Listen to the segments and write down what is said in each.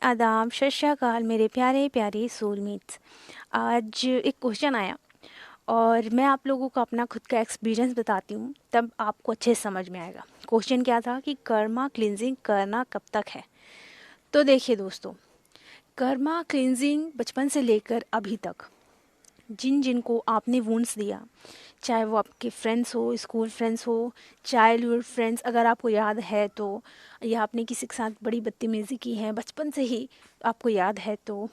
आदाब, सत श्री अकाल मेरे प्यारे प्यारे सोलमेट्स। आज एक क्वेश्चन आया और मैं आप लोगों को अपना खुद का एक्सपीरियंस बताती हूँ, तब आपको अच्छे से समझ में आएगा। क्वेश्चन क्या था कि कर्मा क्लिनजिंग करना कब तक है। तो देखिए दोस्तों, कर्मा क्लिनजिंग बचपन से लेकर अभी तक जिन जिनको आपने वुंड्स दिया, चाहे वो आपके फ्रेंड्स हो, स्कूल फ्रेंड्स हो, चाइल्डहुड फ्रेंड्स, अगर आपको याद है तो, या आपने किसी के साथ बड़ी बदतमीज़ी की है बचपन से ही आपको याद है तो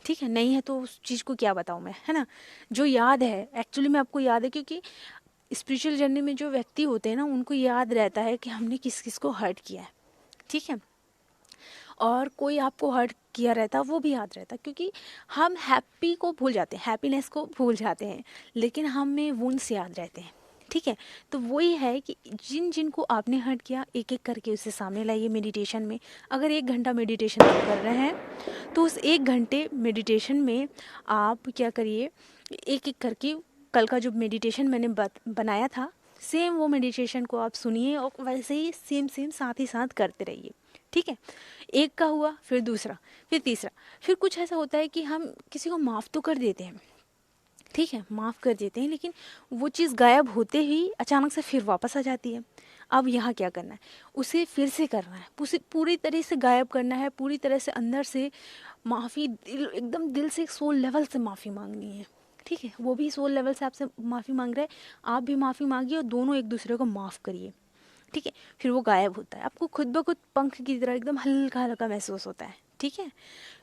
ठीक है, नहीं है तो उस चीज़ को क्या बताऊँ मैं, है ना। जो याद है एक्चुअली में आपको याद है, क्योंकि स्पिरिचुअल जर्नी में जो व्यक्ति होते हैं ना, उनको याद रहता है कि हमने किस किस को हर्ट किया है, ठीक है। और कोई आपको हर्ट किया रहता वो भी याद रहता, क्योंकि हम हैप्पी को भूल जाते हैं, हैप्पीनेस को भूल जाते हैं, लेकिन हमें वुंड्स याद रहते हैं, ठीक है। तो वही है कि जिन जिन को आपने हर्ट किया, एक एक करके उसे सामने लाइए मेडिटेशन में। अगर 1 घंटा मेडिटेशन कर रहे हैं तो उस 1 घंटे मेडिटेशन में आप क्या करिए, एक एक करके कल का जो मेडिटेशन मैंने बनाया था, सेम वो मेडिटेशन को आप सुनिए और वैसे ही सेम सेम साथ ही साथ करते रहिए, ठीक है। एक का हुआ, फिर दूसरा, फिर तीसरा, फिर कुछ ऐसा होता है कि हम किसी को माफ़ तो कर देते हैं, ठीक है, माफ़ कर देते हैं, लेकिन वो चीज़ गायब होते ही अचानक से फिर वापस आ जाती है। अब यहाँ क्या करना है, उसे फिर से करना है, उसे पूरी तरह से गायब करना है, पूरी तरह से अंदर से माफ़ी, दिल एकदम दिल से, सोल लेवल से माफ़ी मांगनी है, ठीक है। वो भी सोल लेवल से आपसे माफ़ी मांग रहे हैं, आप भी माफ़ी मांगिए और दोनों एक दूसरे को माफ़ करिए, ठीक है। फिर वो गायब होता है, आपको खुद ब खुद पंख की तरह एकदम हल्का हल्का महसूस होता है, ठीक है।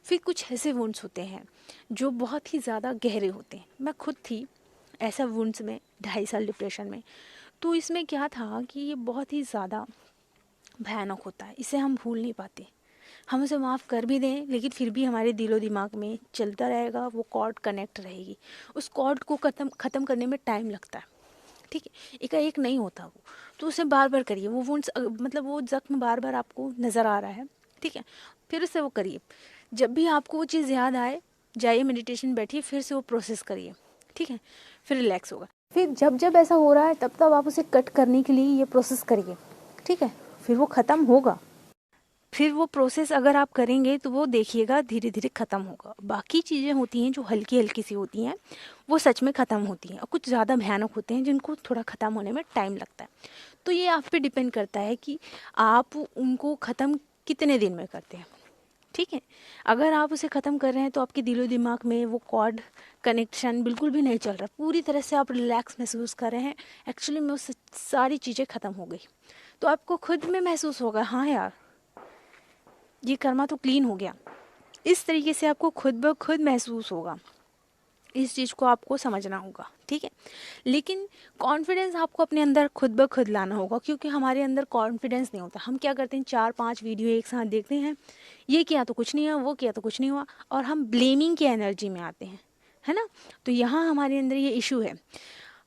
फिर कुछ ऐसे वुंड्स होते हैं जो बहुत ही ज़्यादा गहरे होते हैं। मैं खुद थी ऐसा वुंड्स में 2.5 साल डिप्रेशन में। तो इसमें क्या था कि ये बहुत ही ज़्यादा भयानक होता है, इसे हम भूल नहीं पाते। हम उसे माफ़ कर भी दें, लेकिन फिर भी हमारे दिलो दिमाग में चलता रहेगा, वो कॉर्ड कनेक्ट रहेगी। उस कॉर्ड को ख़त्म करने में टाइम लगता है, ठीक है, एकाएक नहीं होता वो। तो उसे बार बार करिए, वो वुंड्स मतलब वो जख्म बार बार आपको नज़र आ रहा है, ठीक है, फिर से वो करिए। जब भी आपको वो चीज़ याद आए, जाइए मेडिटेशन बैठिए, फिर से वो प्रोसेस करिए, ठीक है, फिर रिलैक्स होगा। फिर जब जब ऐसा हो रहा है तब तब आप उसे कट करने के लिए ये प्रोसेस करिए, ठीक है, फिर वो ख़त्म होगा। फिर वो प्रोसेस अगर आप करेंगे तो वो देखिएगा धीरे धीरे ख़त्म होगा। बाकी चीज़ें होती हैं जो हल्की हल्की सी होती हैं, वो सच में ख़त्म होती हैं, और कुछ ज़्यादा भयानक होते हैं जिनको थोड़ा ख़त्म होने में टाइम लगता है। तो ये आप पे डिपेंड करता है कि आप उनको ख़त्म कितने दिन में करते हैं, ठीक है। अगर आप उसे ख़त्म कर रहे हैं तो आपके दिलो दिमाग में वो कॉर्ड कनेक्शन बिल्कुल भी नहीं चल रहा, पूरी तरह से आप रिलैक्स महसूस कर रहे हैं, एक्चुअली में उससे सारी चीज़ें ख़त्म हो गई। तो आपको खुद में महसूस होगा, हाँ यार ये कर्मा तो क्लीन हो गया। इस तरीके से आपको खुद ब खुद महसूस होगा। इस चीज़ को आपको समझना होगा, ठीक है। लेकिन कॉन्फिडेंस आपको अपने अंदर खुद ब खुद लाना होगा, क्योंकि हमारे अंदर कॉन्फिडेंस नहीं होता। हम क्या करते हैं, 4-5 वीडियो एक साथ देखते हैं, ये किया तो कुछ नहीं हुआ, वो किया तो कुछ नहीं हुआ, और हम ब्लेमिंग की एनर्जी में आते हैं, है ना। तो यहाँ हमारे अंदर ये इशू है।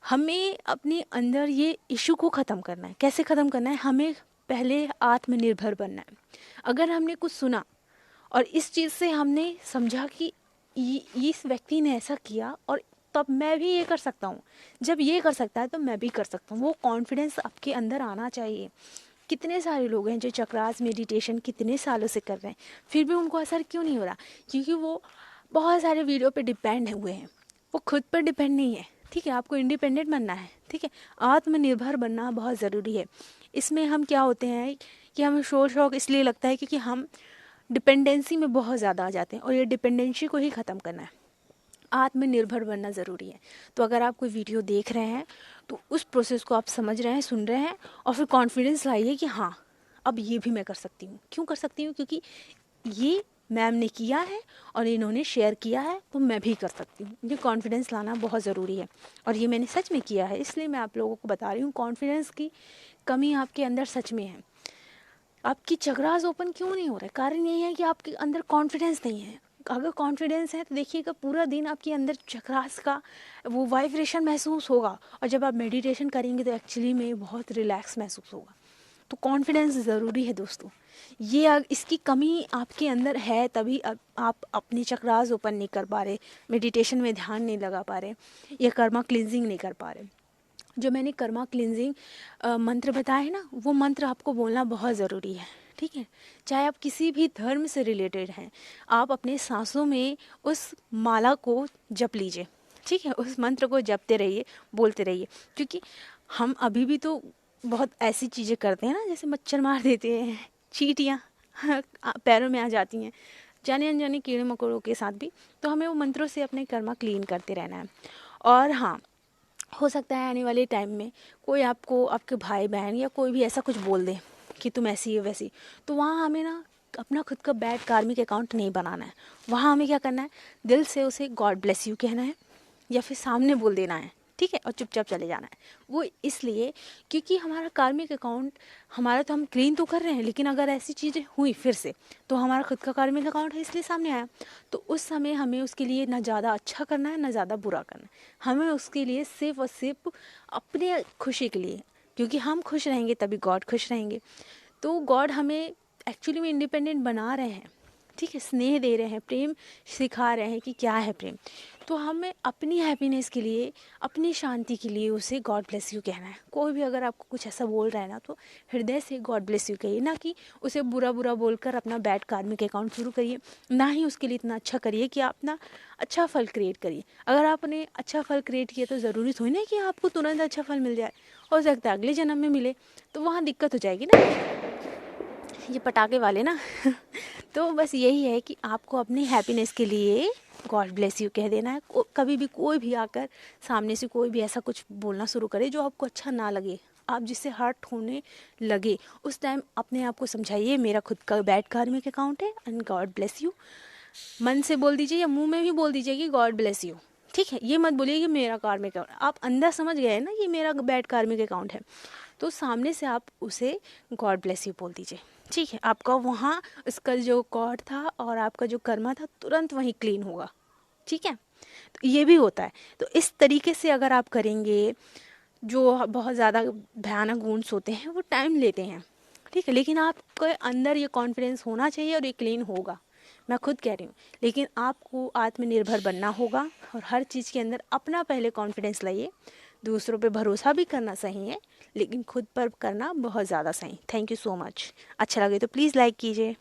हमें अपने अंदर ये इशू को ख़त्म करना है। कैसे ख़त्म करना है, हमें पहले आत्मनिर्भर बनना है। अगर हमने कुछ सुना और इस चीज़ से हमने समझा कि इस व्यक्ति ने ऐसा किया और तब मैं भी ये कर सकता हूँ, जब ये कर सकता है तो मैं भी कर सकता हूँ, वो कॉन्फिडेंस आपके अंदर आना चाहिए। कितने सारे लोग हैं जो चक्रास मेडिटेशन कितने सालों से कर रहे हैं, फिर भी उनको असर क्यों नहीं हो रहा, क्योंकि वो बहुत सारे वीडियो पे डिपेंड हुए हैं, वो खुद पर डिपेंड नहीं है, ठीक है। आपको इंडिपेंडेंट बनना है, ठीक है, आत्मनिर्भर बनना बहुत ज़रूरी है। इसमें हम क्या होते हैं कि हमें शोर शौक इसलिए लगता है क्योंकि हम डिपेंडेंसी में बहुत ज़्यादा आ जाते हैं, और ये डिपेंडेंसी को ही ख़त्म करना है, आत्मनिर्भर बनना ज़रूरी है। तो अगर आप कोई वीडियो देख रहे हैं तो उस प्रोसेस को आप समझ रहे हैं, सुन रहे हैं, और फिर कॉन्फिडेंस लाइए कि हाँ अब ये भी मैं कर सकती हूँ। क्यों कर सकती हूँ, क्योंकि ये मैम ने किया है और इन्होंने शेयर किया है, तो मैं भी कर सकती हूँ। ये कॉन्फिडेंस लाना बहुत ज़रूरी है, और ये मैंने सच में किया है, इसलिए मैं आप लोगों को बता रही हूँ। कॉन्फिडेंस की कमी आपके अंदर सच में है। आपकी चक्रास ओपन क्यों नहीं हो रहा है, कारण यही है कि आपके अंदर कॉन्फिडेंस नहीं है। अगर कॉन्फिडेंस है तो देखिएगा पूरा दिन आपके अंदर चक्रास का वो वाइब्रेशन महसूस होगा, और जब आप मेडिटेशन करेंगे तो एक्चुअली में बहुत रिलैक्स महसूस होगा। तो कॉन्फिडेंस ज़रूरी है दोस्तों। ये इसकी कमी आपके अंदर है, तभी आप अपनी चक्रास ओपन नहीं कर पा रहे, मेडिटेशन में ध्यान नहीं लगा पा रहे, या कर्मा क्लिनजिंग नहीं कर पा रहे। जो मैंने कर्मा क्लिनजिंग मंत्र बताए हैं ना, वो मंत्र आपको बोलना बहुत ज़रूरी है, ठीक है, चाहे आप किसी भी धर्म से रिलेटेड हैं, आप अपने सांसों में उस माला को जप लीजिए, ठीक है, उस मंत्र को जपते रहिए, बोलते रहिए। क्योंकि हम अभी भी तो बहुत ऐसी चीज़ें करते हैं ना, जैसे मच्छर मार देते हैं, चींटियाँ पैरों में आ जाती हैं, जाने अनजाने कीड़े मकोड़ों के साथ भी। तो हमें वो मंत्रों से अपने कर्मा क्लीन करते रहना है। और हाँ, हो सकता है आने वाले टाइम में कोई आपको, आपके भाई बहन या कोई भी ऐसा कुछ बोल दे कि तुम ऐसी है वैसी, तो वहाँ हमें ना अपना खुद का बैड कार्मिक अकाउंट नहीं बनाना है। वहाँ हमें क्या करना है, दिल से उसे गॉड ब्लेस यू कहना है या फिर सामने बोल देना है, ठीक है, और चुपचाप चले जाना है। वो इसलिए क्योंकि हमारा कार्मिक अकाउंट, हमारा तो हम क्लीन तो कर रहे हैं, लेकिन अगर ऐसी चीज़ें हुई फिर से तो हमारा खुद का कार्मिक अकाउंट है, इसलिए सामने आया। तो उस समय हमें उसके लिए ना ज़्यादा अच्छा करना है ना ज़्यादा बुरा करना है, हमें उसके लिए सिर्फ और सिर्फ अपने खुशी के लिए, क्योंकि हम खुश रहेंगे तभी गॉड खुश रहेंगे। तो गॉड हमें एक्चुअली में इंडिपेंडेंट बना रहे हैं, ठीक है, स्नेह दे रहे हैं, प्रेम सिखा रहे हैं कि क्या है प्रेम। तो हमें अपनी हैप्पीनेस के लिए, अपनी शांति के लिए उसे गॉड ब्लेस यू कहना है। कोई भी अगर आपको कुछ ऐसा बोल रहा है ना, तो हृदय से गॉड ब्लेस यू कहिए, ना कि उसे बुरा बुरा बोलकर अपना बैड कार्मिक अकाउंट शुरू करिए। ना ही उसके लिए इतना अच्छा करिए कि आप अपना अच्छा फल क्रिएट करिए। अगर आपने अच्छा फल क्रिएट किया तो ज़रूरी थोड़ी ना कि आपको तुरंत अच्छा फल मिल जाए, हो सकता है अगले जन्म में मिले, तो वहाँ दिक्कत हो जाएगी ना, ये पटाखे वाले ना तो बस यही है कि आपको अपनी हैप्पीनेस के लिए गॉड ब्लेस यू कह देना है। कभी भी कोई भी आकर सामने से कोई भी ऐसा कुछ बोलना शुरू करे जो आपको अच्छा ना लगे, आप जिससे हर्ट होने लगे, उस टाइम अपने आप को समझाइए मेरा खुद का बैड कार्मिक अकाउंट है एंड गॉड ब्लेस यू। मन से बोल दीजिए या मुंह में भी बोल दीजिए कि गॉड ब्लेस यू, ठीक है। ये मत बोलिए कि मेरा कार्मिक अकाउंट, आप अंदर समझ गए ना ये मेरा बैड कार्मिक अकाउंट है, तो सामने से आप उसे गॉड ब्लेस यू बोल दीजिए, ठीक है। आपका वहाँ उसका जो कॉर्ड था और आपका जो कर्मा था तुरंत वहीं क्लीन होगा, ठीक है। तो ये भी होता है। तो इस तरीके से अगर आप करेंगे, जो बहुत ज़्यादा भयानक वुंड्स होते हैं वो टाइम लेते हैं, ठीक है, लेकिन आपके अंदर ये कॉन्फिडेंस होना चाहिए और ये क्लीन होगा, मैं खुद कह रही हूँ। लेकिन आपको आत्मनिर्भर बनना होगा और हर चीज़ के अंदर अपना पहले कॉन्फिडेंस लाइए। दूसरों पे भरोसा भी करना सही है, लेकिन खुद पर करना बहुत ज़्यादा सही। Thank you so much. अच्छा लगे तो प्लीज़ लाइक कीजिए।